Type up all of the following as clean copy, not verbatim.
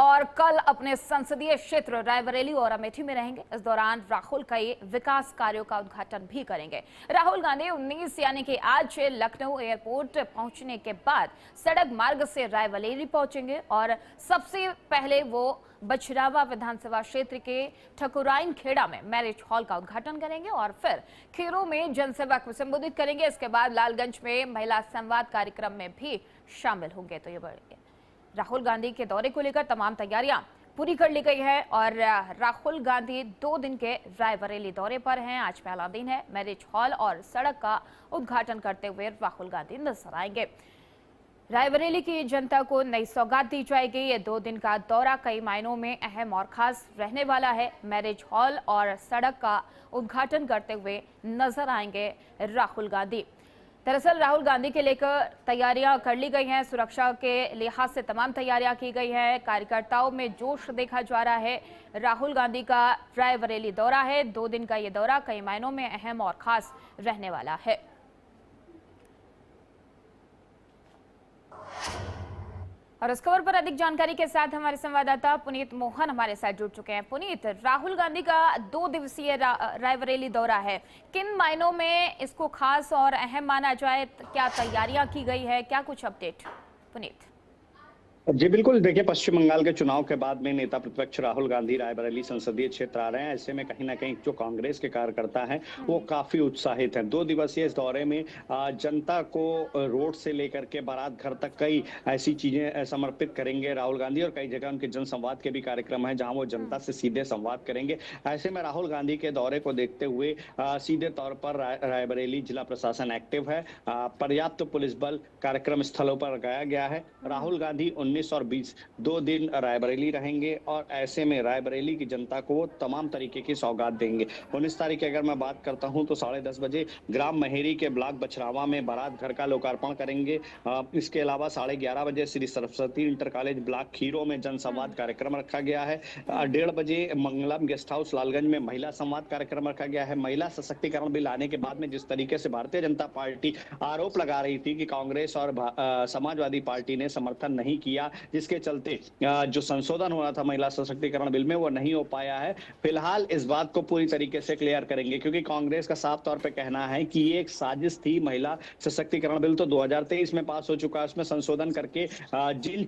और कल अपने संसदीय क्षेत्र रायबरेली और अमेठी में रहेंगे। इस दौरान राहुल कई विकास कार्यों का उद्घाटन भी करेंगे। राहुल गांधी 19 यानी कि आज लखनऊ एयरपोर्ट पहुंचने के बाद सड़क मार्ग से रायबरेली पहुंचेंगे और सबसे पहले वो बछरावा विधानसभा क्षेत्र के ठकुराइन खेड़ा में मैरिज हॉल का उद्घाटन करेंगे और फिर खीरों में जनसभा को संबोधित करेंगे। इसके बाद लालगंज में महिला संवाद कार्यक्रम में भी शामिल होंगे। तो ये बढ़ेंगे राहुल गांधी के दौरे को लेकर तमाम तैयारियां पूरी कर ली गई है और राहुल गांधी 2 दिन के रायबरेली दौरे पर हैं। आज पहला दिन है। मैरिज हॉल और सड़क का उद्घाटन करते हुए राहुल गांधी नजर आएंगे। रायबरेली की जनता को नई सौगात दी जाएगी। ये 2 दिन का दौरा कई मायनों में अहम और खास रहने वाला है। मैरिज हॉल और सड़क का उद्घाटन करते हुए नजर आएंगे राहुल गांधी। दरअसल राहुल गांधी के लेकर तैयारियां कर ली गई हैं। सुरक्षा के लिहाज से तमाम तैयारियां की गई हैं। कार्यकर्ताओं में जोश देखा जा रहा है। राहुल गांधी का रायबरेली दौरा है। 2 दिन का ये दौरा कई मायनों में अहम और खास रहने वाला है। और इस खबर पर अधिक जानकारी के साथ हमारे संवाददाता पुनीत मोहन हमारे साथ जुड़ चुके हैं। पुनीत, राहुल गांधी का 2 दिवसीय रायबरेली दौरा है, किन मायनों में इसको खास और अहम माना जाए? क्या तैयारियां की गई है? क्या कुछ अपडेट पुनीत? जी बिल्कुल, देखिए पश्चिम बंगाल के चुनाव के बाद में नेता प्रतिपक्ष राहुल गांधी रायबरेली संसदीय क्षेत्र आ रहे हैं। ऐसे में कहीं ना कहीं जो कांग्रेस के कार्यकर्ता हैं वो काफी उत्साहित हैं। 2 दिवसीय इस दौरे में जनता को रोड से लेकर के बारात घर तक कई ऐसी चीजें समर्पित करेंगे राहुल गांधी, और कई जगह उनके जनसंवाद के भी कार्यक्रम है जहां वो जनता से सीधे संवाद करेंगे। ऐसे में राहुल गांधी के दौरे को देखते हुए सीधे तौर पर रायबरेली जिला प्रशासन एक्टिव है। पर्याप्त पुलिस बल कार्यक्रम स्थलों पर लगाया गया है। राहुल गांधी 19 और 20 2 दिन रायबरेली रहेंगे और ऐसे में रायबरेली की जनता को तमाम तरीके की सौगात देंगे। 19 तारीख की अगर मैं बात करता हूं तो 10:30 बजे ग्राम महेरी के ब्लॉक बछरावा में बारात घर का लोकार्पण करेंगे। इसके अलावा 11:30 बजे Shri Saraswati inter college block खीरो में जनसंवाद कार्यक्रम रखा गया है। 1:30 बजे मंगलम गेस्ट हाउस लालगंज में महिला संवाद कार्यक्रम रखा गया है। महिला सशक्तिकरण बिल आने के बाद में जिस तरीके से भारतीय जनता पार्टी आरोप लगा रही थी कि कांग्रेस और समाजवादी पार्टी ने समर्थन नहीं किया, जिसके चलते जो संशोधन हुआ था महिला सशक्तिकरण बिल में वो नहीं हो पाया है। फिलहाल इस बात को पूरी तरीके से क्लियर करेंगे क्योंकि कांग्रेस का साफ तौर पे कहना है कि ये एक साजिश थी। महिला सशक्तिकरण बिल तो 2023 में पास हो चुका है, उसमें संशोधन करके जिन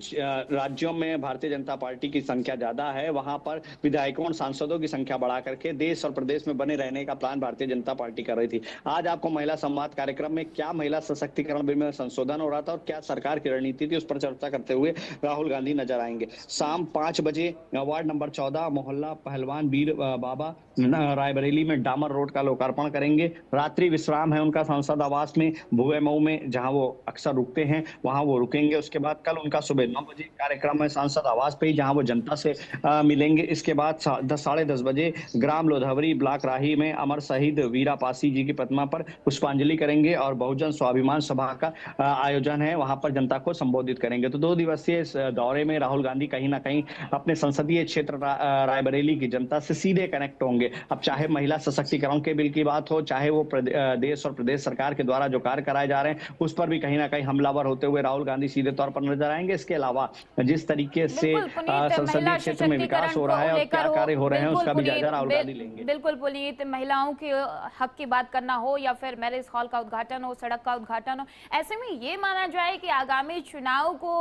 राज्यों में भारतीय जनता पार्टी की संख्या ज्यादा है वहां पर विधायकों और सांसदों की संख्या बढ़ा करके देश और प्रदेश में बने रहने का प्लान भारतीय जनता पार्टी कर रही थी। आज आपको महिला संवाद कार्यक्रम में क्या महिला सशक्तिकरण बिल में संशोधन हो रहा था और क्या सरकार की रणनीति थी उस पर चर्चा करते हुए राहुल गांधी नजर आएंगे। शाम 5 बजे वार्ड नंबर 14 मोहल्ला पहलवान वीर बाबा रायबरेली में डामर रोड का लोकार्पण करेंगे। रात्रि विश्राम है उनका सांसद आवास में भुवे मऊ में, जहां वो अक्सर रुकते हैं, वहां वो रुकेंगे। उसके बाद कल उनका सुबह 9 बजे कार्यक्रम है सांसद आवास पे ही, जहां वो जनता से मिलेंगे। इसके बाद 10:30 बजे ग्राम लोधवरी ब्लॉक राही में अमर शहीद वीरा पासी जी की प्रतिमा पर पुष्पांजलि करेंगे और बहुजन स्वाभिमान सभा का आयोजन है, वहां पर जनता को संबोधित करेंगे। तो 2 दिवसीय इस दौरे में राहुल गांधी कहीं ना कहीं अपने संसदीय क्षेत्र रायबरेली की जनता से सीधे कनेक्ट होंगे। अब चाहे महिला सशक्तिकरण के बिल की बात हो, चाहे वो देश और प्रदेश सरकार के द्वारा जो कार्य कराए जा रहे हैं उस पर भी कहीं ना कहीं हमलावर होते हुए राहुल गांधी सीधे तौर पर नजर आएंगे। इसके अलावा जिस तरीके से संसदीय क्षेत्र में विकास हो रहा है और क्या कार्य हो रहे हैं उसका भी जायजा राहुल गांधी लेंगे। बिल्कुल पुनीत, महिलाओं के हक की बात करना हो या फिर मैरिज हॉल का उद्घाटन हो, सड़क का उद्घाटन हो, ऐसे में ये माना जाए कि आगामी चुनाव को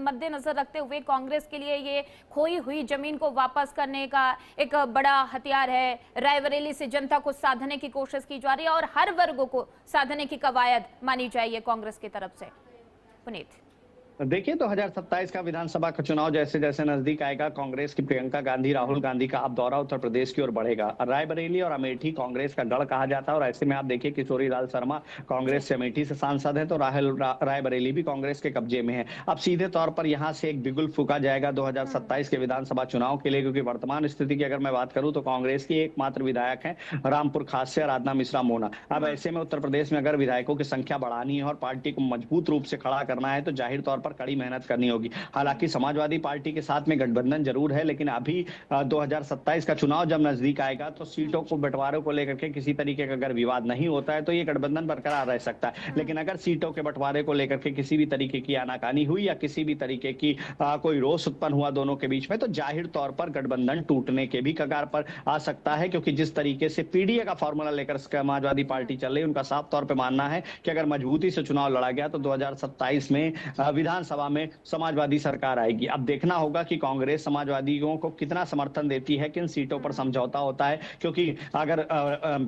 मद्देनजर रखते हुए कांग्रेस के लिए ये खोई हुई जमीन को वापस करने का एक बड़ा हथियार है। रायबरेली से जनता को साधने की कोशिश की जा रही है और हर वर्ग को साधने की कवायद मानी जाए कांग्रेस की तरफ से। पुनीत, देखिए 2027 का विधानसभा का चुनाव जैसे जैसे नजदीक आएगा, कांग्रेस की प्रियंका गांधी राहुल गांधी का अब दौरा उत्तर प्रदेश की ओर बढ़ेगा। रायबरेली और अमेठी कांग्रेस का गढ़ कहा जाता है और ऐसे में आप देखिए किशोरीलाल शर्मा कांग्रेस से अमेठी से सांसद है तो रायबरेली भी कांग्रेस के कब्जे में है। अब सीधे तौर पर यहाँ से एक बिगुल फूका जाएगा 2027 के विधानसभा चुनाव के लिए, क्योंकि वर्तमान स्थिति की अगर मैं बात करूं तो कांग्रेस की एकमात्र विधायक है रामपुर खास से आराधना मिश्रा मोना। अब ऐसे में उत्तर प्रदेश में अगर विधायकों की संख्या बढ़ानी है और पार्टी को मजबूत रूप से खड़ा करना है तो जाहिर तौर पर पर कड़ी मेहनत करनी होगी। हालांकि समाजवादी पार्टी के साथ में गठबंधन जरूर है, लेकिन अभी 2027 का चुनाव जब नजदीक आएगा तो सीटों को बंटवारे को लेकर के किसी तरीके का अगर विवाद नहीं होता है तो ये गठबंधन बरकरार रह सकता है। लेकिन अगर सीटों के बंटवारे को लेकर के किसी भी तरीके की आनाकानी हुई या किसी भी तरीके की कोई रोष उत्पन्न हुआ दोनों के बीच में, तो जाहिर तौर पर गठबंधन टूटने के भी कगार पर आ सकता है। क्योंकि जिस तरीके से पीडीए का फॉर्मूला लेकर समाजवादी पार्टी चल रही है, उनका साफ तौर पर मानना है कि अगर मजबूती से चुनाव लड़ा गया तो 2027 में विधानसभा में समाजवादी सरकार आएगी। अब देखना होगा कि कांग्रेस समाजवादियों को कितना समर्थन देती है, किन सीटों पर समझौता होता है। क्योंकि अगर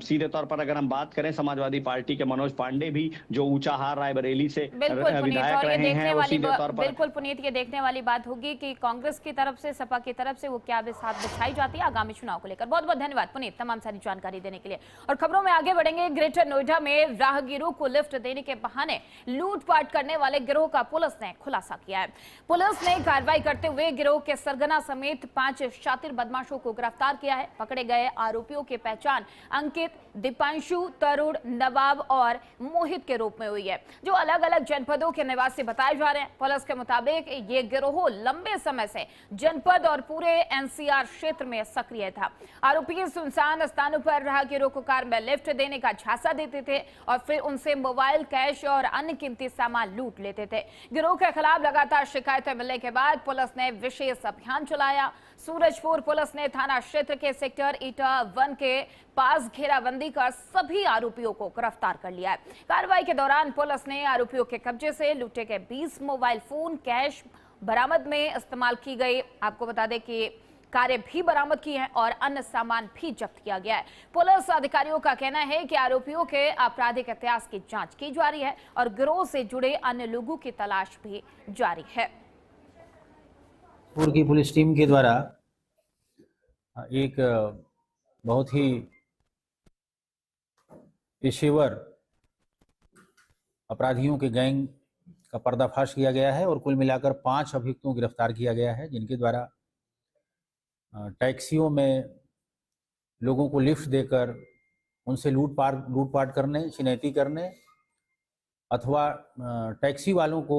सीधे तौर पर अगर हम बात करें, समाजवादी पार्टी के मनोज पांडे भी जो ऊंचाहार रायबरेली से विधायक रहे हैं, वो सीधे तौर पर बिल्कुल पुनीत, ये देखने वाली बात होगी कि कांग्रेस की तरफ से, सपा की तरफ से वो क्या हाथ बिछाई जाती है आगामी चुनाव को लेकर। बहुत बहुत धन्यवाद पुनीत तमाम सारी जानकारी देने के लिए। और खबरों में आगे बढ़ेंगे। ग्रेटर नोएडा में राहगीरों को लिफ्ट देने के बहाने लूटपाट करने वाले गिरोह का पुलिस ने खुलासा किया है। पुलिस ने कार्रवाई करते हुए गिरोह के सरगना समेत 5 शातिर बदमाशों को गिरफ्तार किया है। पकड़े गए आरोपियों की पहचान अंकित, दीपांशु, तरुण, नवाब और मोहित के रूप में हुई है, जो अलग अलग जनपदों के निवासी बताए जा रहे हैं। पुलिस के मुताबिक ये गिरोह लंबे समय से जनपद और पूरे एनसीआर क्षेत्र में सक्रिय था। आरोपी सुनसान स्थानों पर राहगीरों को कार में लिफ्ट देने का झांसा देते थे और फिर उनसे मोबाइल, कैश और अन्य कीमती सामान लूट लेते थे। गिरोह के खिलाफ लगातार शिकायतें मिलने के बाद पुलिस ने विशेष अभियान चलाया। सूरजपुर पुलिस ने थाना क्षेत्र के सेक्टर ईटा 1 के पास घेराबंदी कर सभी आरोपियों को गिरफ्तार कर लिया है। कार्रवाई के दौरान पुलिस ने आरोपियों के कब्जे से लूटे गए 20 मोबाइल फोन, कैश बरामद में इस्तेमाल की गई, आपको बता दें कि कारें भी बरामद की हैं और अन्य सामान भी जब्त किया गया है। पुलिस अधिकारियों का कहना है कि आरोपियों के आपराधिक इतिहास की जांच की जा रही है और गिरोह से जुड़े अन्य लोगों की तलाश भी जारी है। पूर्व की पुलिस टीम के द्वारा एक बहुत ही पेशेवर अपराधियों के गैंग का पर्दाफाश किया गया है और कुल मिलाकर 5 अभियुक्तों को गिरफ्तार किया गया है, जिनके द्वारा टैक्सियों में लोगों को लिफ्ट देकर उनसे लूटपाट करने, छिनैती करने अथवा टैक्सी वालों को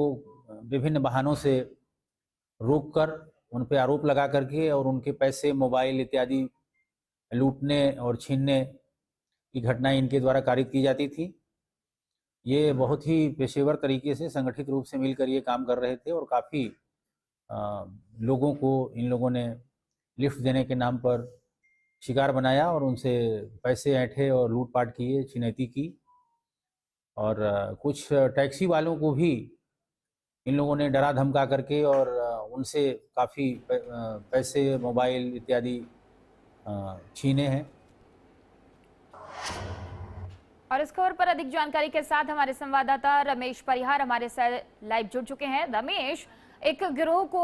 विभिन्न बहानों से रोककर उन पर आरोप लगा करके और उनके पैसे, मोबाइल इत्यादि लूटने और छीनने की घटनाएं इनके द्वारा कारित की जाती थी। ये बहुत ही पेशेवर तरीके से संगठित रूप से मिलकर ये काम कर रहे थे और काफ़ी लोगों को इन लोगों ने लिफ्ट देने के नाम पर शिकार बनाया और उनसे पैसे ऐंठे और लूटपाट किए, छिनैती की। और कुछ टैक्सी वालों को भी इन लोगों ने डरा धमका करके और उनसे काफ़ी पैसे, मोबाइल इत्यादि छीने हैं। और इस खबर पर अधिक जानकारी के साथ हमारे संवाददाता रमेश परिहार हमारे साथ लाइव जुड़ चुके हैं। रमेश, एक गिरोह को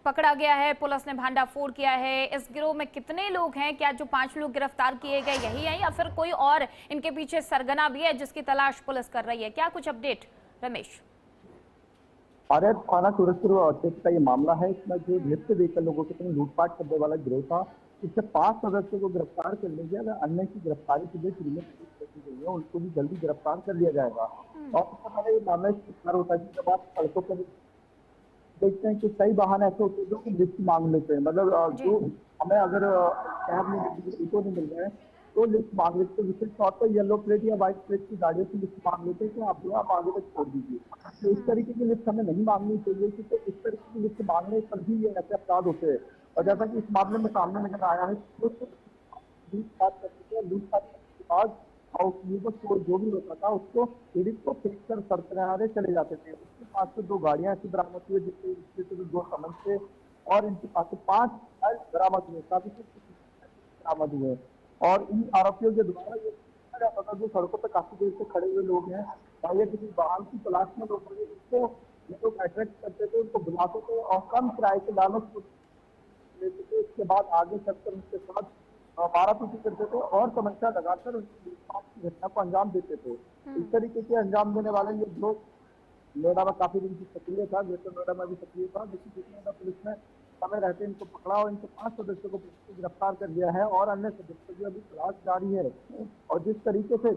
पकड़ा गया है, पुलिस ने भांडाफोड़ किया है। इस गिरोह में कितने लोग हैं? क्या जो 5 लोग गिरफ्तार किए गए यही हैं या फिर कोई और इनके पीछे सरगना भी है जिसकी तलाश पुलिस कर रही है? क्या कुछ अपडेट रमेश? आर्य थाना सूरजपुर क्षेत्र का ये मामला है। इसमें जो लिफ्ट देकर लोगों के संग लूटपाट करने वाला गिरोह था, इससे 5 सदस्यों को गिरफ्तार कर लिया गया। अन्य की गिरफ्तारी के लिए टीमें की गई है, उनको भी जल्दी गिरफ्तार कर लिया जाएगा। और उससे पहले ये मामला शिकार होता है कि जब आप सड़कों पर देखते हैं कि कई वाहन ऐसे होते हैं जो कि लिफ्ट मांग लेते हैं। मतलब जो हमें अगर कैब में नहीं मिल रहे हैं तो लिफ्ट मांग लेते हैं। विशेष तौर पर येलो प्लेट या व्हाइट प्लेट की गाड़ियों की लिफ्ट मांग लेते हैं कि आप आगे तक छोड़ दीजिए। तो इस तरीके की लिफ्ट हमें नहीं मांगनी चाहिए, क्योंकि इस तरीके की लिफ्ट मांगने पर भी ये ऐसे अपराध होते हैं। और जैसा कि इस मामले में सामने नजर आया है, लूटपाट के बाद और युवक को जो भी होता था उसको पीड़ित को फेंक कर सड़क किनारे चले जाते थे। उसके पास से 2 गाड़ियां ऐसी बरामद हुई जिससे 2 समझ थे और इनके पास से 5 बरामद हुए, काफी बरामद हुए। और इन आरोपियों के द्वारा ये जाता था जो सड़कों पर काफी देर से खड़े हुए लोग हैं और ये किसी वाहन की तलाश में लोग जिसको ये लोग अट्रैक्ट करते थे, उनको बुलाते थे और कम किराए के लालच लेते थे। इसके बाद आगे चलकर उनके साथ मारापीटी करते थे और समस्या लगाकर उनकी घटना को अंजाम देते थे। इस तरीके से अंजाम देने वाले ये लोग नोएडा में काफी दिन से सक्रिय था, ग्रेटर नोएडा में भी सक्रिय था। जिसकी पुलिस ने समय रहते इनको पकड़ा और इनके 5 सदस्यों को गिरफ्तार कर लिया है और अन्य सदस्यों की अभी तलाश जारी है। और जिस तरीके से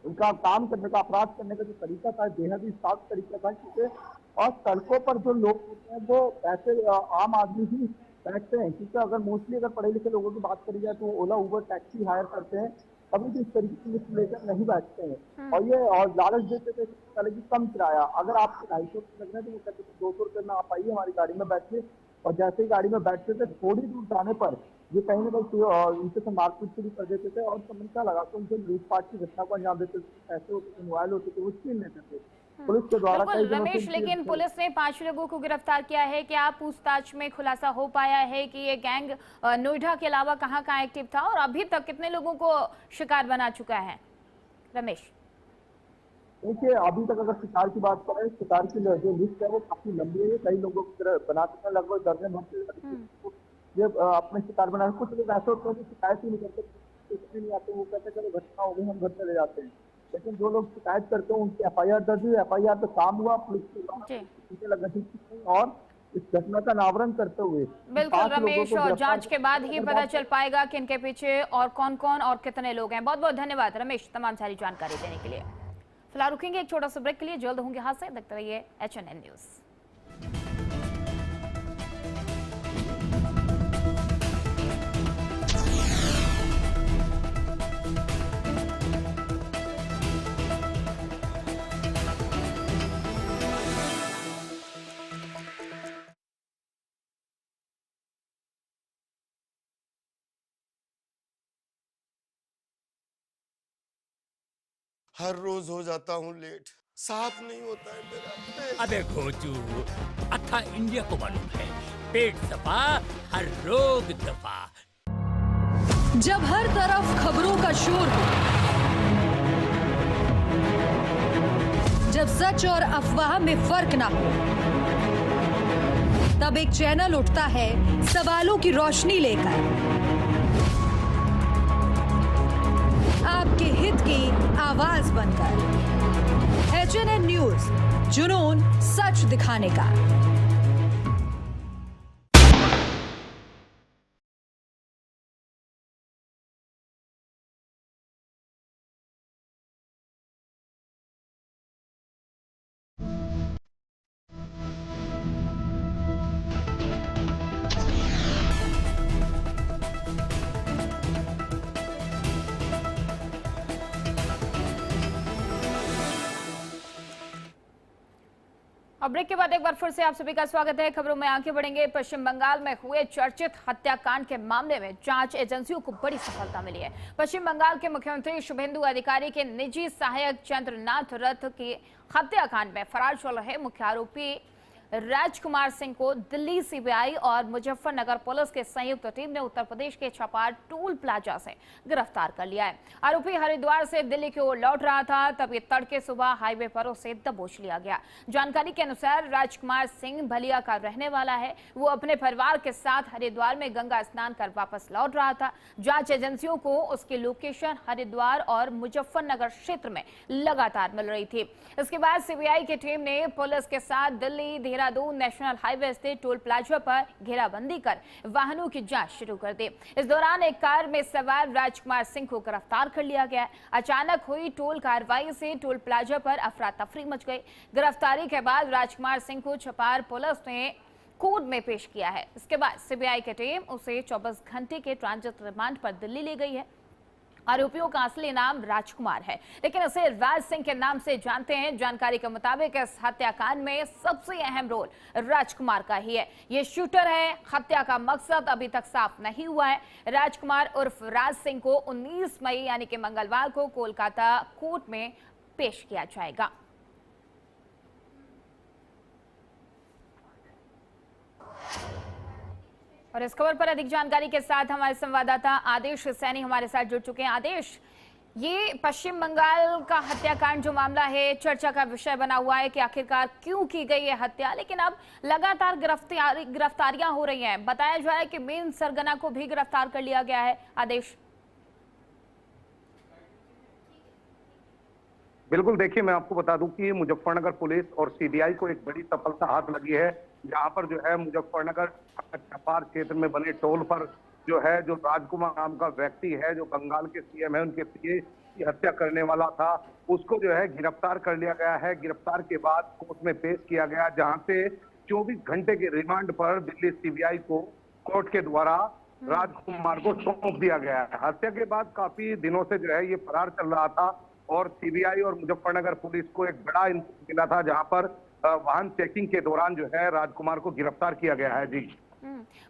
उनका काम करने का, अपराध करने का जो तरीका था, बेहद ही साफ तरीका था, क्योंकि और सड़कों पर जो लोग होते हैं वो ऐसे आम आदमी ही बैठते हैं, क्योंकि अगर मोस्टली अगर पढ़े लिखे लोगों की बात करी जाए तो ओला उबर टैक्सी हायर करते हैं, कभी भी इस तरीके की लिफ्ट लेकर नहीं बैठते हैं। और ये और लालच देते थे पहले कि कम किराया, अगर आपको 250 लग रहा है तो वो कहते थे 200 रुपये में आप आइए हमारी गाड़ी में बैठिए। और जैसे ही गाड़ी में बैठते थे थोड़ी दूर जाने पर ये कहीं ना कहीं उनसे तो मारपीट शुरू कर देते थे और समझता लगा तो उनसे लूटपाट की घटना को अंजाम देते थे। पैसे होते थे, मोबाइल होते थे, वो छीन लेते थे पुलिस के द्वारा। बिल्कुल रमेश, लेकिन पुलिस ने 5 लोगों को गिरफ्तार किया है। क्या पूछताछ में खुलासा हो पाया है कि ये गैंग नोएडा के अलावा कहां कहां एक्टिव था और अभी तक कितने लोगों को शिकार बना चुका है? रमेश, देखिए अभी तक अगर शिकार की बात करें, शिकार की जो लिस्ट है वो काफी लंबी है। कई लोगों को बना चुका है, लगभग दर्जन भर से ये अपने शिकार बना। कुछ लोग ऐसे होते हैं कि शिकायत ही नहीं करते, कुछ नहीं आते, वो कहते चलो घटना हो गई हम घर चले जाते हैं। लेकिन जो लोग शिकायत करते हैं उनकी FIR दर्ज हुई, FIR पे काम हुआ, पुलिस के लगा और इस घटना का अनावरण करते हुए बिल्कुल रमेश, और जांच के बाद ही पता चल पाएगा कि इनके पीछे और कौन कौन और कितने लोग हैं। बहुत बहुत धन्यवाद रमेश तमाम सारी जानकारी देने के लिए। फिलहाल रुकेंगे एक छोटा सा ब्रेक के लिए, जल्द होंगे हाथ से। देखते रहिए HNN न्यूज। हर रोज हो जाता हूँ लेट, साफ नहीं होता है मेरा। अबे घोचू, अथा इंडिया को मालूम है, पेट सफा हर रोग दफा। जब हर तरफ खबरों का शोर हो, जब सच और अफवाह में फर्क ना हो, तब एक चैनल उठता है सवालों की रोशनी लेकर, आपके हित की आवाज बनकर। HNN न्यूज, जुनून सच दिखाने का। अब ब्रेक के बाद एक बार फिर से आप सभी का स्वागत है। खबरों में आगे बढ़ेंगे। पश्चिम बंगाल में हुए चर्चित हत्याकांड के मामले में जांच एजेंसियों को बड़ी सफलता मिली है। पश्चिम बंगाल के मुख्यमंत्री शुभेंदु अधिकारी के निजी सहायक चंद्रनाथ रथ की हत्याकांड में फरार चल रहे मुख्य आरोपी राजकुमार सिंह को दिल्ली CBI और मुजफ्फरनगर पुलिस के संयुक्त टीम ने उत्तर प्रदेश के छपार टोल प्लाजा से गिरफ्तार कर लिया है। आरोपी हरिद्वार से दिल्ली की ओर लौट रहा था, तभी तड़के सुबह हाईवे पर उसे दबोच लिया गया। जानकारी के अनुसार राजकुमार सिंह भलिया का रहने वाला है। वो अपने परिवार के साथ हरिद्वार में गंगा स्नान कर वापस लौट रहा था। जांच एजेंसियों को उसकी लोकेशन हरिद्वार और मुजफ्फरनगर क्षेत्र में लगातार मिल रही थी। इसके बाद CBI की टीम ने पुलिस के साथ दिल्ली देहरादून नेशनल हाईवे स्थित टोल प्लाजा पर घेराबंदी कर वाहनों की जांच शुरू कर दी। इस दौरान एक कार में सवार राजकुमार सिंह को गिरफ्तार कर लिया गया। अचानक हुई टोल कार्रवाई से टोल प्लाजा पर अफरा तफरी मच गई। गिरफ्तारी के बाद राजकुमार सिंह को छपार पुलिस ने कोर्ट में पेश किया है। इसके बाद CBI की टीम उसे 24 घंटे के ट्रांजिट रिमांड पर दिल्ली ले गई है। आरोपियों का असली नाम राजकुमार है, लेकिन इसे राज सिंह के नाम से जानते हैं। जानकारी के मुताबिक इस हत्याकांड में सबसे अहम रोल राजकुमार का ही है। ये शूटर है। हत्या का मकसद अभी तक साफ नहीं हुआ है। राजकुमार उर्फ राज सिंह को 19 मई यानी कि मंगलवार को कोलकाता कोर्ट में पेश किया जाएगा। और इस खबर पर अधिक जानकारी के साथ हमारे संवाददाता आदेश सैनी हमारे साथ जुड़ चुके हैं। आदेश, ये पश्चिम बंगाल का हत्याकांड जो मामला है चर्चा का विषय बना हुआ है कि आखिरकार क्यों की गई है हत्या, लेकिन अब लगातार गिरफ्तारियां हो रही हैं। बताया जा रहा है कि मेन सरगना को भी गिरफ्तार कर लिया गया है। आदेश, बिल्कुल, देखिए मैं आपको बता दूं कि मुजफ्फरनगर पुलिस और CBI को एक बड़ी सफलता हाथ लगी है, जहां पर जो है मुजफ्फरनगर छपार क्षेत्र में बने टोल पर जो है जो राजकुमार नाम का व्यक्ति है जो बंगाल के CM है, उनके PA की हत्या करने वाला था उसको जो है गिरफ्तार कर लिया गया है। गिरफ्तार के बाद कोर्ट में पेश किया गया, जहां से 24 घंटे के रिमांड पर दिल्ली सीबीआई को कोर्ट के द्वारा राजकुमार को सौंप दिया गया है। हत्या के बाद काफी दिनों से जो है ये फरार चल रहा था और सीबीआई और मुजफ्फरनगर पुलिस को एक बड़ा इनपुट मिला था, जहां पर वाहन चेकिंग के दौरान जो है राजकुमार को गिरफ्तार किया गया है। जी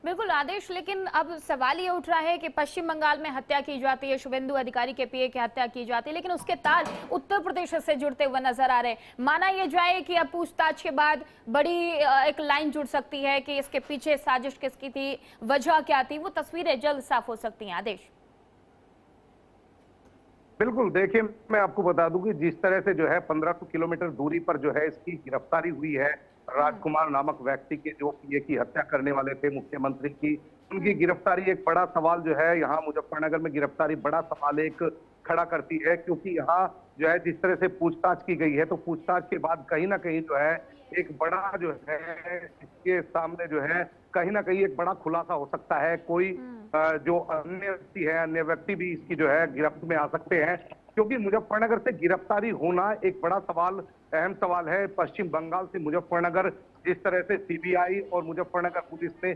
बिल्कुल आदेश, लेकिन अब सवाल ये उठ रहा है कि पश्चिम बंगाल में हत्या की जाती है, शुभेंदु अधिकारी के पीए की हत्या की जाती है, लेकिन उसके तार उत्तर प्रदेश से जुड़ते हुए नजर आ रहे हैं। माना यह जाए कि अब पूछताछ के बाद बड़ी एक लाइन जुड़ सकती है कि इसके पीछे साजिश किसकी थी, वजह क्या थी, वो तस्वीरें जल्द साफ हो सकती हैं। आदेश बिल्कुल, देखिए मैं आपको बता दूं कि जिस तरह से जो है 1500 किलोमीटर दूरी पर जो है इसकी गिरफ्तारी हुई है, राजकुमार नामक व्यक्ति के जो पीए की हत्या करने वाले थे मुख्यमंत्री की, उनकी गिरफ्तारी एक बड़ा सवाल जो है यहाँ मुजफ्फरनगर में गिरफ्तारी बड़ा सवाल एक खड़ा करती है, क्योंकि यहाँ जो है जिस तरह से पूछताछ की गई है तो पूछताछ के बाद कहीं ना कहीं जो है एक बड़ा जो है इसके सामने जो है कहीं ना कहीं एक बड़ा खुलासा हो सकता है। कोई जो अन्य व्यक्ति भी इसकी जो है गिरफ्त में आ सकते हैं, क्योंकि मुजफ्फरनगर से गिरफ्तारी होना एक बड़ा सवाल, अहम सवाल है। पश्चिम बंगाल से मुजफ्फरनगर जिस तरह से सीबीआई और मुजफ्फरनगर पुलिस ने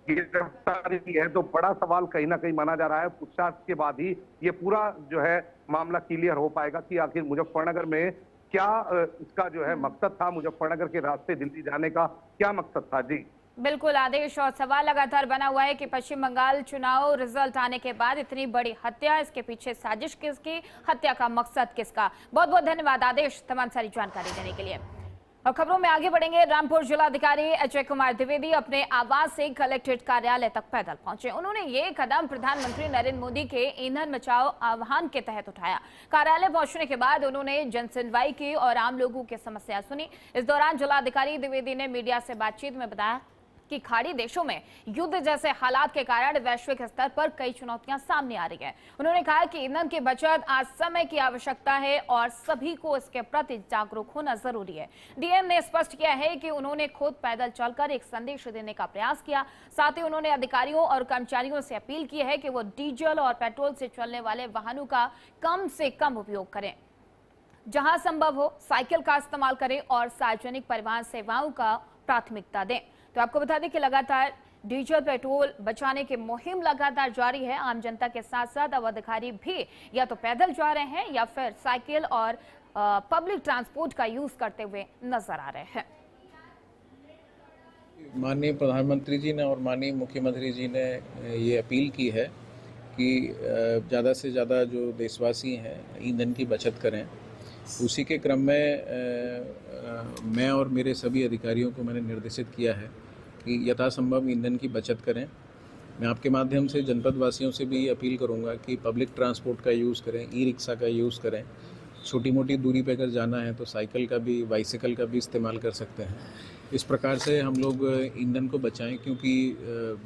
गिरफ्तारी की है तो बड़ा सवाल कहीं ना कहीं माना जा रहा है। पूछताछ के बाद ही ये पूरा जो है मामला क्लियर हो पाएगा कि आखिर मुजफ्फरनगर में क्या इसका जो है मकसद था, मुजफ्फरनगर के रास्ते दिल्ली जाने का क्या मकसद था। जी बिल्कुल आदेश, और सवाल लगातार बना हुआ है कि पश्चिम बंगाल चुनाव रिजल्ट आने के बाद इतनी बड़ी हत्या, इसके पीछे साजिश किसकी, हत्या का मकसद किसका। बहुत बहुत धन्यवाद आदेश तमाम सारी जानकारी देने के लिए। और खबरों में आगे बढ़ेंगे। रामपुर जिलाधिकारी अजय कुमार द्विवेदी अपने आवास से कलेक्ट्रेट कार्यालय तक पैदल पहुंचे। उन्होंने ये कदम प्रधानमंत्री नरेंद्र मोदी के ईंधन बचाओ आह्वान के तहत उठाया। कार्यालय पहुंचने के बाद उन्होंने जनसुनवाई की और आम लोगों की समस्या सुनी। इस दौरान जिलाधिकारी द्विवेदी ने मीडिया से बातचीत में बताया कि खाड़ी देशों में युद्ध जैसे हालात के कारण वैश्विक स्तर पर कई चुनौतियां सामने आ रही हैं। उन्होंने कहा कि ईंधन की बचत आज समय की आवश्यकता है और सभी को इसके प्रति जागरूक होना जरूरी है। डीएम ने स्पष्ट किया है कि उन्होंने खुद पैदल चलकर एक संदेश देने का प्रयास किया। साथ ही उन्होंने अधिकारियों और कर्मचारियों से अपील की है कि वो डीजल और पेट्रोल से चलने वाले वाहनों का कम से कम उपयोग करें, जहां संभव हो साइकिल का इस्तेमाल करें और सार्वजनिक परिवहन सेवाओं का प्राथमिकता दें। तो आपको बता दें कि लगातार डीजल पेट्रोल बचाने की मुहिम लगातार जारी है। आम जनता के साथ साथ अब अधिकारी भी या तो पैदल जा रहे हैं या फिर साइकिल और पब्लिक ट्रांसपोर्ट का यूज करते हुए नजर आ रहे हैं। माननीय प्रधानमंत्री जी ने और माननीय मुख्यमंत्री जी ने ये अपील की है कि ज़्यादा से ज़्यादा जो देशवासी हैं ईंधन की बचत करें। उसी के क्रम में मैं और मेरे सभी अधिकारियों को मैंने निर्देशित किया है कि यथासंभव ईंधन की बचत करें। मैं आपके माध्यम से जनपद वासियों से भी अपील करूंगा कि पब्लिक ट्रांसपोर्ट का यूज़ करें, ई रिक्शा का यूज़ करें। छोटी मोटी दूरी पे अगर जाना है तो साइकिल का भी, बाइसिकल का भी इस्तेमाल कर सकते हैं। इस प्रकार से हम लोग ईंधन को बचाएं, क्योंकि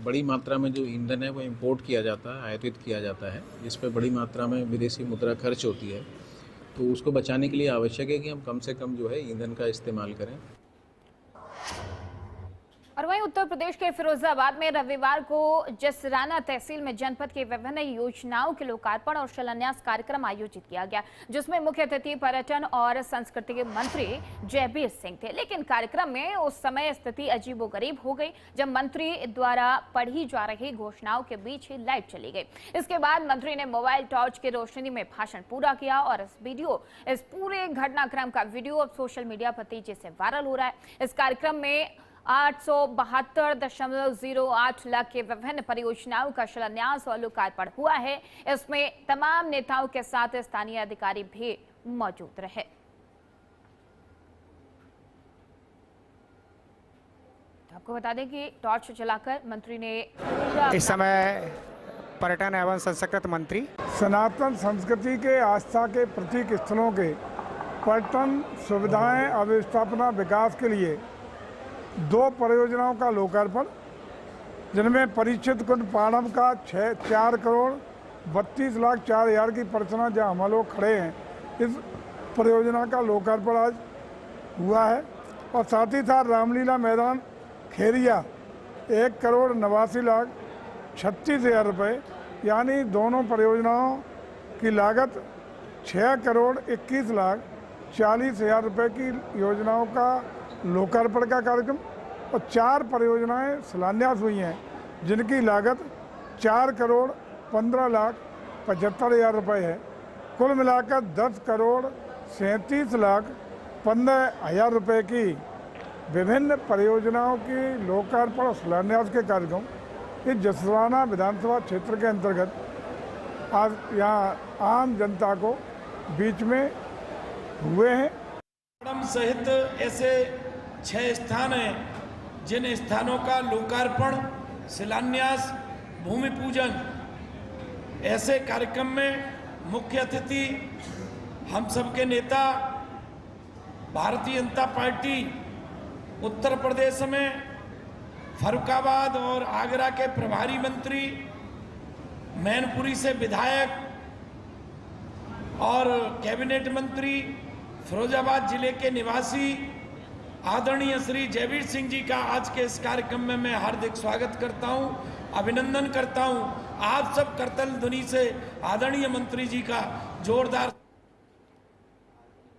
बड़ी मात्रा में जो ईंधन है वो इम्पोर्ट किया जाता है, आयातित किया जाता है। इस पर बड़ी मात्रा में विदेशी मुद्रा खर्च होती है, तो उसको बचाने के लिए आवश्यक है कि हम कम से कम जो है ईंधन का इस्तेमाल करें। और वहीं उत्तर प्रदेश के फिरोजाबाद में रविवार को जसराना तहसील में जनपद की विभिन्न योजनाओं के लोकार्पण और शिलान्यास कार्यक्रम आयोजित किया गया, जिसमें मुख्य अतिथि पर्यटन और संस्कृति मंत्री जयबीर सिंह थे। लेकिन कार्यक्रम में उस समय स्थिति अजीबोगरीब हो गई जब मंत्री द्वारा पढ़ी जा रही घोषणाओं के बीच ही लाइट चली गई। इसके बाद मंत्री ने मोबाइल टॉर्च की रोशनी में भाषण पूरा किया और इस पूरे घटनाक्रम का वीडियो अब सोशल मीडिया पर तेजी से वायरल हो रहा है। इस कार्यक्रम में 872.08 लाख की विभिन्न परियोजनाओं का शिलान्यास और लोकार्पण हुआ है। इसमें तमाम नेताओं के साथ स्थानीय अधिकारी भी मौजूद रहे। आपको बता दें कि टॉर्च जलाकर मंत्री ने इस समय पर्यटन एवं संस्कृति मंत्री सनातन संस्कृति के आस्था के प्रतीक स्थलों के पर्यटन सुविधाएं अवस्थापना विकास के लिए 2 परियोजनाओं का लोकार्पण, जिनमें परीक्षित कुंड पाणम का 4 करोड़ 32 लाख 4 हज़ार की परियोजना जहाँ हम लोग खड़े हैं, इस परियोजना का लोकार्पण आज हुआ है। और साथ ही साथ रामलीला मैदान खेरिया 1 करोड़ 89 लाख 36 हज़ार रुपये, यानी दोनों परियोजनाओं की लागत 6 करोड़ 21 लाख 40 हज़ार रुपये की योजनाओं का लोकार्पण का कार्यक्रम और 4 परियोजनाएं शिलान्यास हुई हैं जिनकी लागत 4 करोड़ 15 लाख 75 हज़ार रुपये है। कुल मिलाकर 10 करोड़ 37 लाख 15 हज़ार रुपये की विभिन्न परियोजनाओं की लोकार्पण और शिलान्यास के कार्यक्रम इस जसराना विधानसभा क्षेत्र के अंतर्गत आज यहाँ आम जनता को बीच में हुए हैं। सहित ऐसे 6 स्थान हैं जिन स्थानों का लोकार्पण, शिलान्यास, भूमि पूजन, ऐसे कार्यक्रम में मुख्य अतिथि हम सबके नेता भारतीय जनता पार्टी उत्तर प्रदेश में फर्रुखाबाद और आगरा के प्रभारी मंत्री, मैनपुरी से विधायक और कैबिनेट मंत्री, फिरोजाबाद जिले के निवासी आदरणीय श्री जयवीर सिंह जी का आज के इस कार्यक्रम में मैं हार्दिक स्वागत करता हूं, अभिनंदन करता हूं। आप सब करतल ध्वनि से आदरणीय मंत्री जी का जोरदार।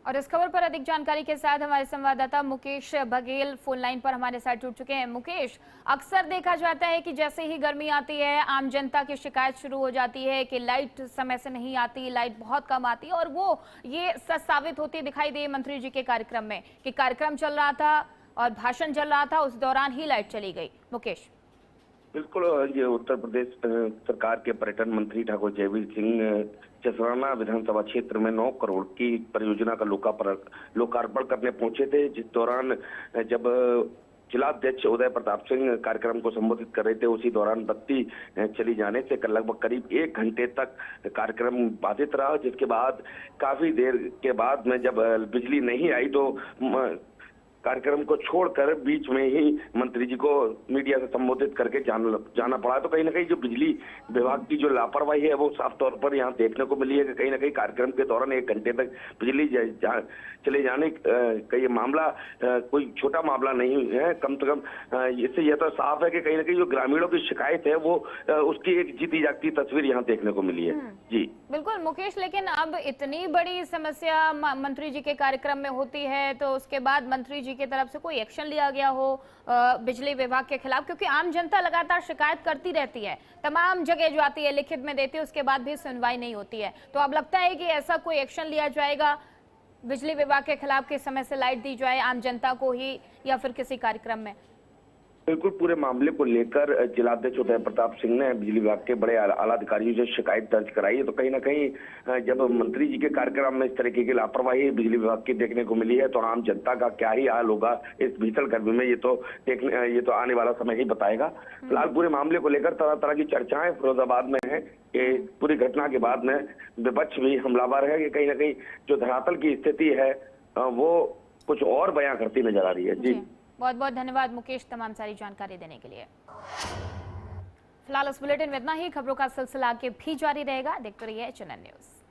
और इस खबर पर अधिक जानकारी के साथ हमारे संवाददाता मुकेश बघेल फोन लाइन पर हमारे साथ जुड़ चुके हैं। मुकेश, अक्सर देखा जाता है कि जैसे ही गर्मी आती है आम जनता की शिकायत शुरू हो जाती है कि लाइट समय से नहीं आती, लाइट बहुत कम आती है, और वो ये सच साबित होती दिखाई दी मंत्री जी के कार्यक्रम में कि कार्यक्रम चल रहा था और भाषण चल रहा था, उस दौरान ही लाइट चली गई। मुकेश। बिल्कुल, ये उत्तर प्रदेश सरकार के पर्यटन मंत्री ठाकुर जयवीर सिंह जसराना विधानसभा क्षेत्र में 9 करोड़ की परियोजना का लोकार्पण करने पहुंचे थे, जिस दौरान जब जिलाध्यक्ष उदय प्रताप सिंह कार्यक्रम को संबोधित कर रहे थे, उसी दौरान बत्ती चली जाने से लगभग करीब 1 घंटे तक कार्यक्रम बाधित रहा, जिसके बाद काफी देर के बाद में जब बिजली नहीं आई तो कार्यक्रम को छोड़कर बीच में ही मंत्री जी को मीडिया से संबोधित करके जाना पड़ा। तो कहीं ना कहीं जो बिजली विभाग की जो लापरवाही है वो साफ तौर पर यहाँ देखने को मिली है कि कहीं ना कहीं कार्यक्रम के दौरान 1 घंटे तक बिजली चले जाने का ये मामला कोई छोटा मामला नहीं है। कम से कम इससे यह तो साफ है कि कहीं ना कहीं जो ग्रामीणों की शिकायत है वो उसकी एक जीती जागती तस्वीर यहाँ देखने को मिली है। जी बिल्कुल मुकेश, लेकिन अब इतनी बड़ी समस्या मंत्री जी के कार्यक्रम में होती है तो उसके बाद मंत्री जी की तरफ से कोई एक्शन लिया गया हो बिजली विभाग के खिलाफ? क्योंकि आम जनता लगातार शिकायत करती रहती है, तमाम जगह जो आती है लिखित में देती है, उसके बाद भी सुनवाई नहीं होती है। तो अब लगता है कि ऐसा कोई एक्शन लिया जाएगा बिजली विभाग के खिलाफ कि समय से लाइट दी जाए आम जनता को ही या फिर किसी कार्यक्रम में? बिल्कुल, पूरे मामले को लेकर जिलाध्यक्ष उदय प्रताप सिंह ने बिजली विभाग के बड़े आला अधिकारियों से शिकायत दर्ज कराई है। तो कहीं ना कहीं जब मंत्री जी के कार्यक्रम में इस तरीके की लापरवाही बिजली विभाग की देखने को मिली है तो आम जनता का क्या ही हाल होगा इस भीषण गर्मी में, ये तो आने वाला समय ही बताएगा। फिलहाल पूरे मामले को लेकर तरह तरह की चर्चाएं फिरोजाबाद में है कि पूरी घटना के बाद में विपक्ष भी हमलावर है कि कहीं ना कहीं जो धरातल की स्थिति है वो कुछ और बयां करती नजर आ रही है। जी बहुत बहुत धन्यवाद मुकेश तमाम सारी जानकारी देने के लिए। फिलहाल इस बुलेटिन में इतना ही। खबरों का सिलसिला आगे भी जारी रहेगा, देखते रहिए HNN न्यूज़।